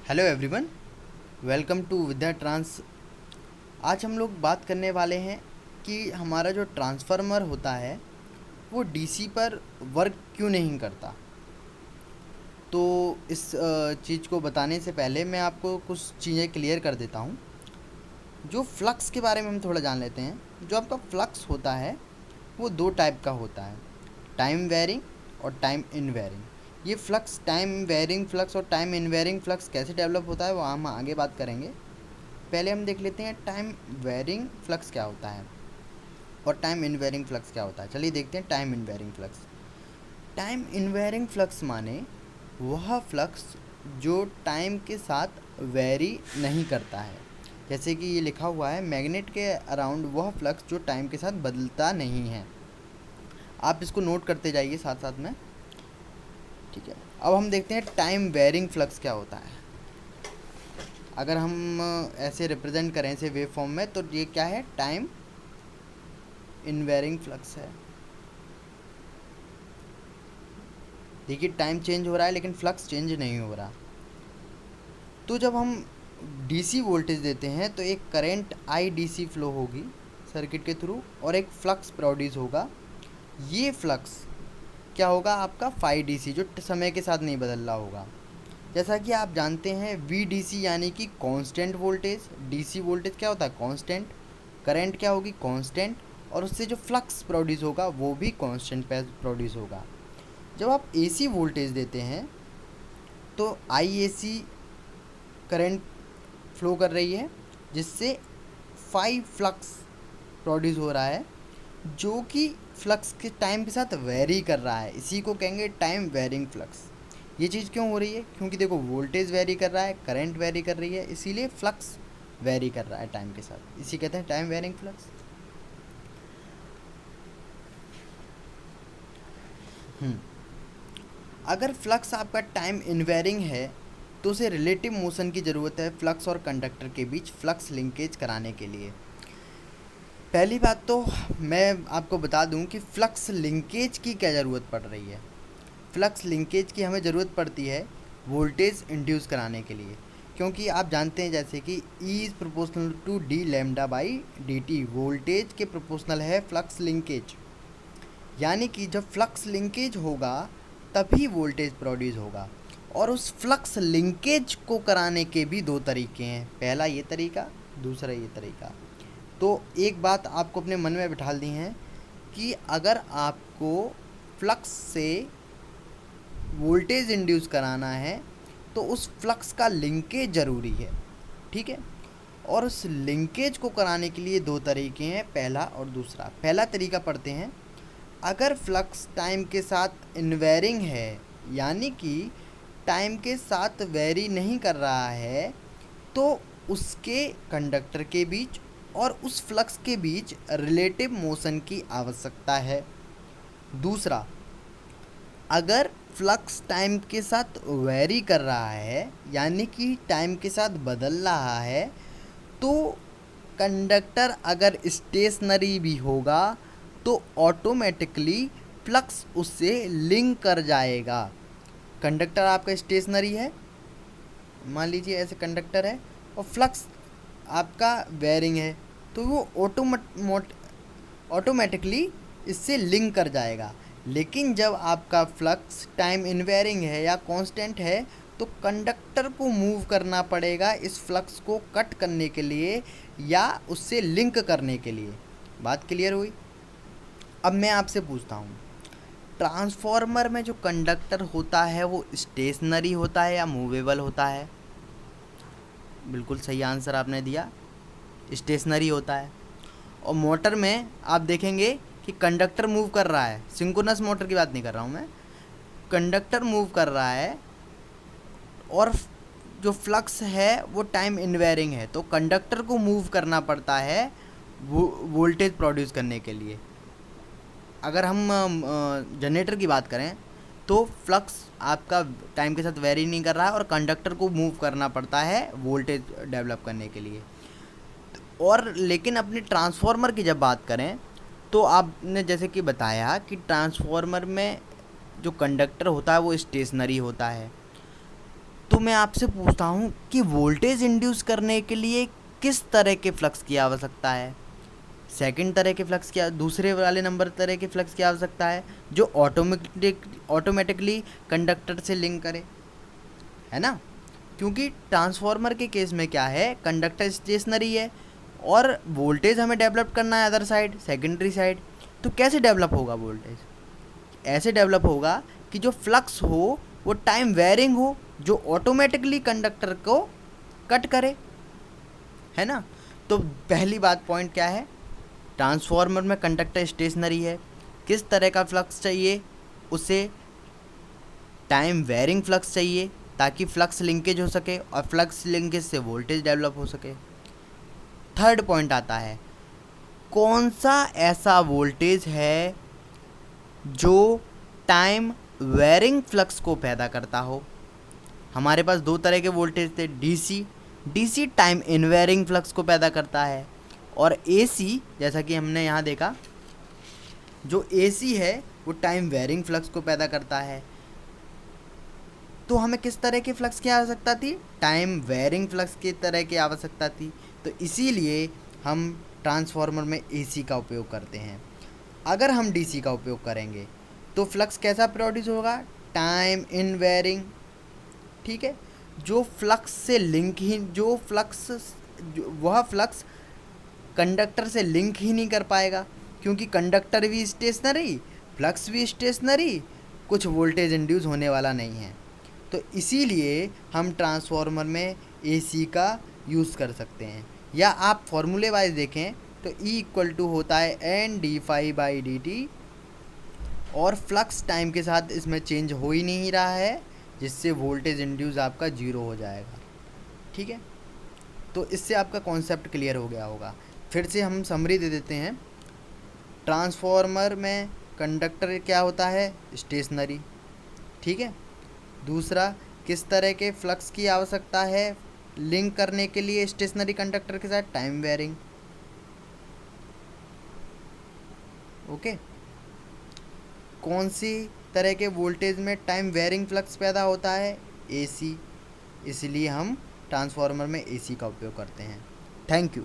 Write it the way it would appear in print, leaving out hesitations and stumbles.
Hello everyone, welcome to Vidya trans. आज हम लोग बात करने वाले हैं कि हमारा जो ट्रांसफार्मर होता है वो डीसी पर वर्क क्यों नहीं करता। तो इस चीज़ को बताने से पहले मैं आपको कुछ चीज़ें क्लियर कर देता हूँ। जो फ्लक्स के बारे में हम थोड़ा जान लेते हैं। जो आपका फ्लक्स होता है वो दो टाइप का होता है, टाइम वेरिंग और टाइम इन वेरिंग। ये फ्लक्स टाइम वेरिंग फ्लक्स और टाइम इन वेरिंग फ्लक्स कैसे डेवलप होता है वो हम आगे बात करेंगे। पहले हम देख लेते हैं टाइम वेरिंग फ्लक्स क्या होता है और टाइम इन वेरिंग फ्लक्स क्या होता है। चलिए देखते हैं time in varying flux. Time in varying flux माने वह फ्लक्स जो टाइम के साथ वेरी नहीं करता है। जैसे कि ये लिखा हुआ है, मैग्नेट के अराउंड वह फ्लक्स जो टाइम के साथ बदलता नहीं है। आप इसको नोट करते जाइए साथ साथ में, ठीक है। अब हम देखते हैं टाइम वेरिंग फ्लक्स क्या होता है। अगर हम ऐसे रिप्रेजेंट करें इसे वेव फॉर्म में, तो ये क्या है, टाइम इनवेरिंग फ्लक्स है। देखिए टाइम चेंज हो रहा है लेकिन फ्लक्स चेंज नहीं हो रहा। तो जब हम डीसी वोल्टेज देते हैं तो एक करंट आई डीसी फ्लो होगी सर्किट के थ्रू और एक फ्लक्स प्रोड्यूस होगा। ये फ्लक्स क्या होगा, आपका फाई डीसी, जो समय के साथ नहीं बदल रहा होगा। जैसा कि आप जानते हैं वी डी सी यानी कि कांस्टेंट वोल्टेज। डीसी वोल्टेज क्या होता है, कांस्टेंट। करंट क्या होगी, कांस्टेंट। और उससे जो फ्लक्स प्रोड्यूस होगा वो भी कांस्टेंट प्रोड्यूस होगा। जब आप एसी वोल्टेज देते हैं तो आई ए सी करंट फ्लो कर रही है जिससे 5 फ्लक्स प्रोड्यूस हो रहा है, जो कि फ्लक्स के टाइम के साथ वेरी कर रहा है। इसी को कहेंगे टाइम वेरिंग फ्लक्स। ये चीज़ क्यों हो रही है, क्योंकि देखो वोल्टेज वेरी कर रहा है, करंट वेरी कर रही है, इसीलिए फ्लक्स वेरी कर रहा है टाइम के साथ। इसी कहते हैं टाइम वेरिंग फ्लक्स। अगर फ्लक्स आपका टाइम इनवेरिंग है तो उसे रिलेटिव मोशन की ज़रूरत है फ्लक्स और कंडक्टर के बीच फ्लक्स लिंकेज कराने के लिए। पहली बात तो मैं आपको बता दूं कि फ्लक्स लिंकेज की क्या ज़रूरत पड़ रही है। फ्लक्स लिंकेज की हमें ज़रूरत पड़ती है वोल्टेज इंड्यूस कराने के लिए, क्योंकि आप जानते हैं जैसे कि E is proportional to D lambda by D T. Voltage के प्रोपोर्शनल है फ्लक्स लिंकेज, यानी कि जब फ्लक्स लिंकेज होगा तभी वोल्टेज प्रोड्यूस होगा। और उस फ्लक्स लिंकेज को कराने के भी दो तरीके हैं, पहला ये तरीका, दूसरा ये तरीका। तो एक बात आपको अपने मन में बिठा दी है कि अगर आपको फ्लक्स से वोल्टेज इंड्यूस कराना है तो उस फ्लक्स का लिंकेज ज़रूरी है, ठीक है। और उस लिंकेज को कराने के लिए दो तरीके हैं, पहला और दूसरा। पहला तरीका पढ़ते हैं। अगर फ्लक्स टाइम के साथ इनवेरिंग है, यानी कि टाइम के साथ वेरी नहीं कर रहा है, तो उसके कंडक्टर के बीच और उस फ्लक्स के बीच रिलेटिव मोशन की आवश्यकता है। दूसरा, अगर फ्लक्स टाइम के साथ वेरी कर रहा है, यानी कि टाइम के साथ बदल रहा है, तो कंडक्टर अगर स्टेशनरी भी होगा तो ऑटोमेटिकली फ्लक्स उससे लिंक कर जाएगा। कंडक्टर आपका स्टेशनरी है, मान लीजिए ऐसे कंडक्टर है, और फ्लक्स आपका वेरिंग है, तो वो ऑटोमेटिकली इससे लिंक कर जाएगा। लेकिन जब आपका फ्लक्स टाइम इनवेरिंग है या कांस्टेंट है तो कंडक्टर को मूव करना पड़ेगा इस फ्लक्स को कट करने के लिए या उससे लिंक करने के लिए। बात क्लियर हुई। अब मैं आपसे पूछता हूँ, ट्रांसफॉर्मर में जो कंडक्टर होता है वो स्टेशनरी होता है या मूवेबल होता है? बिल्कुल सही आंसर आपने दिया, स्टेशनरी होता है। और मोटर में आप देखेंगे कि कंडक्टर मूव कर रहा है, सिंक्रोनस मोटर की बात नहीं कर रहा हूँ मैं, कंडक्टर मूव कर रहा है और जो फ्लक्स है वो टाइम इनवेरिंग है, तो कंडक्टर को मूव करना पड़ता है वोल्टेज प्रोड्यूस करने के लिए। अगर हम जनरेटर की बात करें तो फ्लक्स आपका टाइम के साथ वेरी नहीं कर रहा है और कंडक्टर को मूव करना पड़ता है वोल्टेज डेवलप करने के लिए। और लेकिन अपने ट्रांसफॉर्मर की जब बात करें तो आपने जैसे कि बताया कि ट्रांसफॉर्मर में जो कंडक्टर होता है वो स्टेशनरी होता है। तो मैं आपसे पूछता हूँ कि वोल्टेज इंड्यूस करने के लिए किस तरह के फ्लक्स की आवश्यकता है। सेकंड तरह के फ्लक्स की, दूसरे वाले नंबर तरह के फ्लक्स की आवश्यकता है जो ऑटोमेटिकली कंडक्टर से लिंक करे, है ना। क्योंकि ट्रांसफार्मर के केस में क्या है, कंडक्टर स्टेशनरी है और वोल्टेज हमें डेवलप करना है अदर साइड, सेकेंडरी साइड। तो कैसे डेवलप होगा वोल्टेज? ऐसे डेवलप होगा कि जो फ्लक्स हो वो टाइम वेरिंग हो, जो ऑटोमेटिकली कंडक्टर को कट करे, है ना। तो पहली बात पॉइंट क्या है, ट्रांसफार्मर में कंडक्टर स्टेशनरी है, किस तरह का फ्लक्स चाहिए, उसे टाइम वेरिंग फ्लक्स चाहिए ताकि फ्लक्स लिंकेज हो सके और फ्लक्स लिंकेज से वोल्टेज डेवलप हो सके। थर्ड पॉइंट आता है, कौन सा ऐसा वोल्टेज है जो टाइम वेरिंग फ्लक्स को पैदा करता हो। हमारे पास दो तरह के वोल्टेज थे, डीसी टाइम इनवेरिंग फ्लक्स को पैदा करता है, और एसी जैसा कि हमने यहाँ देखा, जो एसी है वो टाइम वेरिंग फ्लक्स को पैदा करता है। तो हमें किस तरह के फ्लक्स की आवश्यकता थी? टाइम वेरिंग फ्लक्स की तरह की आवश्यकता थी। तो इसीलिए हम ट्रांसफार्मर में एसी का उपयोग करते हैं। अगर हम डीसी का उपयोग करेंगे तो फ्लक्स कैसा प्रोड्यूस होगा? टाइम इन वेरिंग, ठीक है। जो फ्लक्स से लिंक ही, वह फ्लक्स कंडक्टर से लिंक ही नहीं कर पाएगा, क्योंकि कंडक्टर भी स्टेशनरी, फ्लक्स भी स्टेशनरी, कुछ वोल्टेज इंड्यूस होने वाला नहीं है। तो इसीलिए हम ट्रांसफार्मर में एसी का यूज़ कर सकते हैं। या आप फॉर्मूले वाइज देखें तो E होता है n/dt, और फ्लक्स टाइम के साथ इसमें चेंज हो ही नहीं रहा है, जिससे वोल्टेज इंड्यूस आपका 0 हो जाएगा, ठीक है। तो इससे आपका कॉन्सेप्ट क्लियर हो गया होगा। फिर से हम समरी दे देते हैं। ट्रांसफार्मर में कंडक्टर क्या होता है? स्टेशनरी, ठीक है। दूसरा, किस तरह के फ्लक्स की आवश्यकता है लिंक करने के लिए स्टेशनरी कंडक्टर के साथ? Time varying, okay. कौन सी तरह के वोल्टेज में टाइम वेरिंग फ्लक्स पैदा होता है? एसी, इसलिए हम ट्रांसफार्मर में एसी का उपयोग करते हैं। Thank you.